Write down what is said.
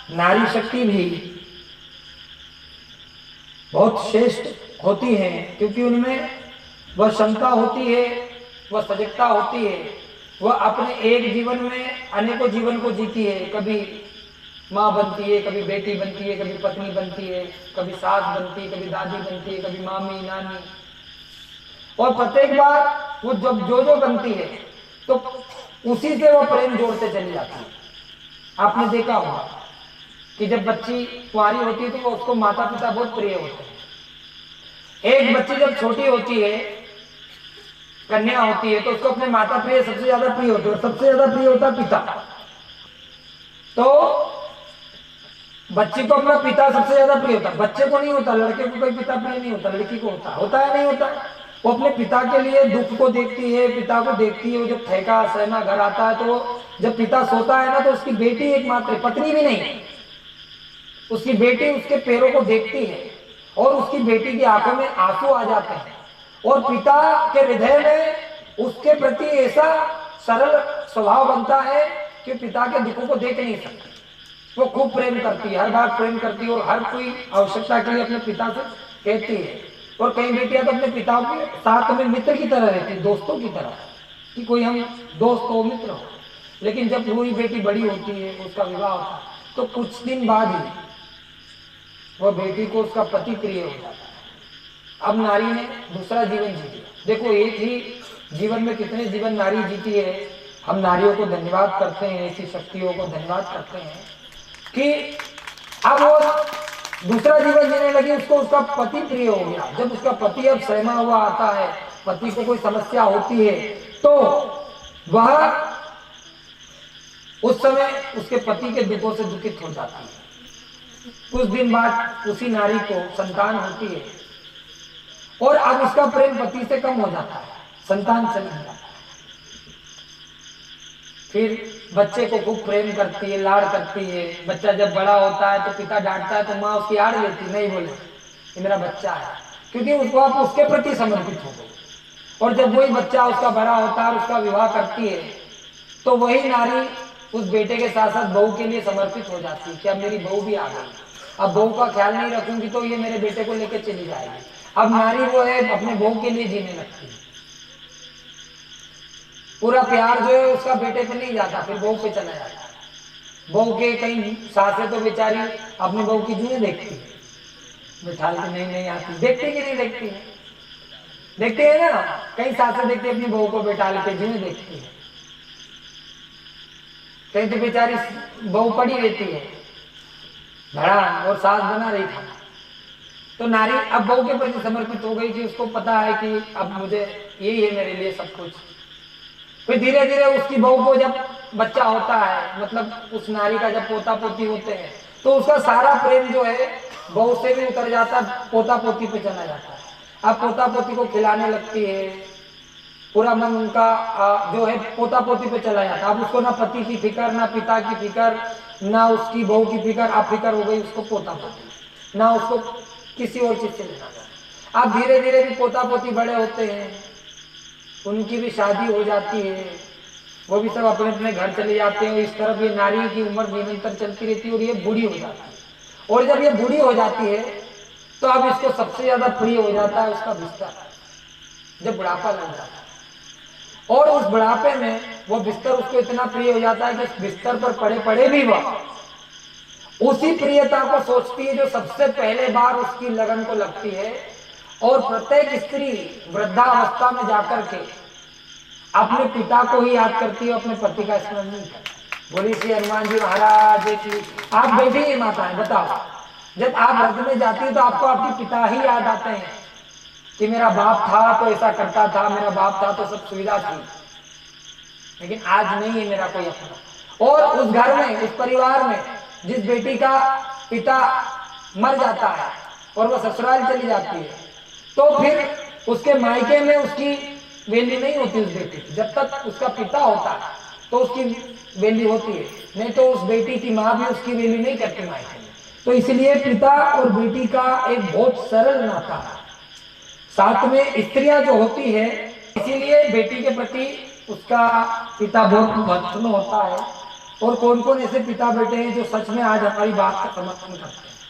नारी शक्ति भी बहुत श्रेष्ठ होती है, क्योंकि उनमें वह क्षमता होती है, वह सजगता होती है, वह अपने एक जीवन में अनेकों जीवन को जीती है। कभी माँ बनती है, कभी बेटी बनती है, कभी पत्नी बनती है, कभी सास बनती है, कभी दादी बनती है, कभी मामी नानी, और प्रत्येक बार वो जब जो बनती है तो उसी से वो प्रेम जोड़ते चली जाती है। आपने देखा होगा कि जब बच्ची कुंवारी होती है तो उसको माता पिता बहुत प्रिय होते हैं। एक बच्ची जब छोटी होती है, कन्या होती है, तो उसको अपने माता प्रिय सबसे ज्यादा प्रिय होते हैं, और सबसे ज्यादा प्रिय होता है पिता। तो बच्ची को अपना पिता सबसे ज्यादा प्रिय होता है, बच्चे को नहीं होता, लड़के को कोई पिता प्रिय नहीं होता, लड़की को होता है नहीं होता। वो अपने पिता के लिए दुख को देखती है, पिता को देखती है। वो जब ठेका सहना घर आता है तो जब पिता सोता है ना, तो उसकी बेटी एकमात्र, पत्नी भी नहीं, उसकी बेटी उसके पैरों को देखती है और उसकी बेटी की आंखों में आंसू आ जाते हैं, और पिता के हृदय में उसके प्रति ऐसा सरल स्वभाव बनता है कि पिता के दुखों को देख नहीं सकती। वो खूब प्रेम करती है, हर बार प्रेम करती है, और हर कोई आवश्यकता के लिए अपने पिता से कहती है। और कई बेटियां तो अपने पिता के साथ में मित्र की तरह रहती है, दोस्तों की तरह, कि कोई हम दोस्त हो, मित्र हो। लेकिन जब वही बेटी बड़ी होती है, उसका विवाह होता है, तो कुछ दिन बाद ही वह बेटी को उसका पति प्रिय हो जाता है। अब नारी ने दूसरा जीवन जी लिया। देखो, एक ही जीवन में कितने जीवन नारी जीती है। हम नारियों को धन्यवाद करते हैं, ऐसी शक्तियों को धन्यवाद करते हैं कि अब वो दूसरा जीवन जीने लगी, उसको उसका पति प्रिय हो गया। जब उसका पति अब सहमा हुआ आता है, पति को कोई समस्या होती है, तो वह उस समय उसके पति के दुखों से दुखित हो जाती है। कुछ दिन बाद उसी नारी को संतान होती है, और अब उसका प्रेम पति से कम हो जाता है, संतान से नहीं जाता है। फिर बच्चे को खूब प्रेम करती है, लाड़ करती है। बच्चा जब बड़ा होता है तो पिता डांटता है, तो माँ उसकी आड़ लेती, नहीं बोले ये मेरा बच्चा है, क्योंकि उसको आप उसके प्रति समर्पित हो गई। और जब वही बच्चा उसका बड़ा होता है और उसका विवाह करती है, तो वही नारी उस बेटे के साथ साथ बहू के लिए समर्पित हो जाती है कि अब मेरी बहू भी आ गई, अब बहू का ख्याल नहीं रखूंगी तो ये मेरे बेटे को लेकर चली जाएगी। अब नारी वो है अपने बहू के लिए जीने लगती है। पूरा प्यार जो है उसका बेटे पे नहीं जाता, फिर बहू पे चला जाता है। बहू के कई सासें तो बेचारी अपनी बहू की जुएं देखती है, बिठा के नहीं आती, देखती कि नहीं देखती है, देखते है ना। कई सासें देखती है अपनी बहू को बैठा के जुएं देखती है, कहीं तो बेचारी बहू पड़ी रहती है धड़ा और सास बना रही था। तो नारी अब बहू के प्रति समर्पित हो गई कि उसको पता है कि अब मुझे यही है मेरे लिए सब कुछ। फिर धीरे धीरे उसकी बहू को जब बच्चा होता है, मतलब उस नारी का जब पोता पोती होते हैं, तो उसका सारा प्रेम जो है बहू से भी उतर जाता है, पोता पोती पे चला जाता है। अब पोता पोती को खिलाने लगती है, पूरा मन उनका जो है पोता पोती पे चला जाता है। अब उसको ना पति की फिक्र, ना पिता की फिक्र, ना उसकी बहू की फिक्र, अब फिक्र हो गई उसको पोता पोती, ना उसको किसी और चीज से लेना जाता। अब धीरे धीरे भी पोता पोती बड़े होते हैं, उनकी भी शादी हो जाती है, वो भी सब अपने अपने घर चले जाते हैं। इस तरफ ये नारी की उम्र निरंतर चलती रहती है और ये बूढ़ी हो जाती है। और जब ये बूढ़ी हो जाती है तो अब इसको सबसे ज्यादा प्रिय हो जाता है उसका बिस्तर, जब बुढ़ापा लग जाता है। और उस बुढ़ापे में वो बिस्तर उसको इतना प्रिय हो जाता है कि उस बिस्तर पर पड़े पड़े भी वह उसी प्रियता को सोचती है जो सबसे पहले बार उसकी लगन को लगती है। और प्रत्येक स्त्री वृद्धावस्था में जाकर के अपने पिता को ही याद करती है, अपने पति का स्मरण नहीं करती। बोली श्री हनुमान जी महाराज की। आप बैठी है माताएं, बताओ, जब आप व्रत में जाती है तो आपको आपके पिता ही याद आते हैं कि मेरा बाप था तो ऐसा करता था, मेरा बाप था तो सब सुविधा थी, लेकिन आज नहीं है मेरा कोई अपना। और उस घर में, उस परिवार में जिस बेटी का पिता मर जाता है और वह ससुराल चली जाती है, तो फिर उसके मायके में उसकी वैल्यू नहीं होती उस बेटी की। जब तक उसका पिता होता है तो उसकी वैल्यू होती है, नहीं तो उस बेटी की माँ भी उसकी वैल्यू नहीं करती मायके में। तो इसलिए पिता और बेटी का एक बहुत सरल नाता है। साथ में स्त्रियां जो होती है, इसीलिए बेटी के प्रति उसका पिता बहुत महत्वपूर्ण होता है। और कौन कौन ऐसे पिता बेटे हैं जो सच में आज हमारी बात का समर्थन करते हैं।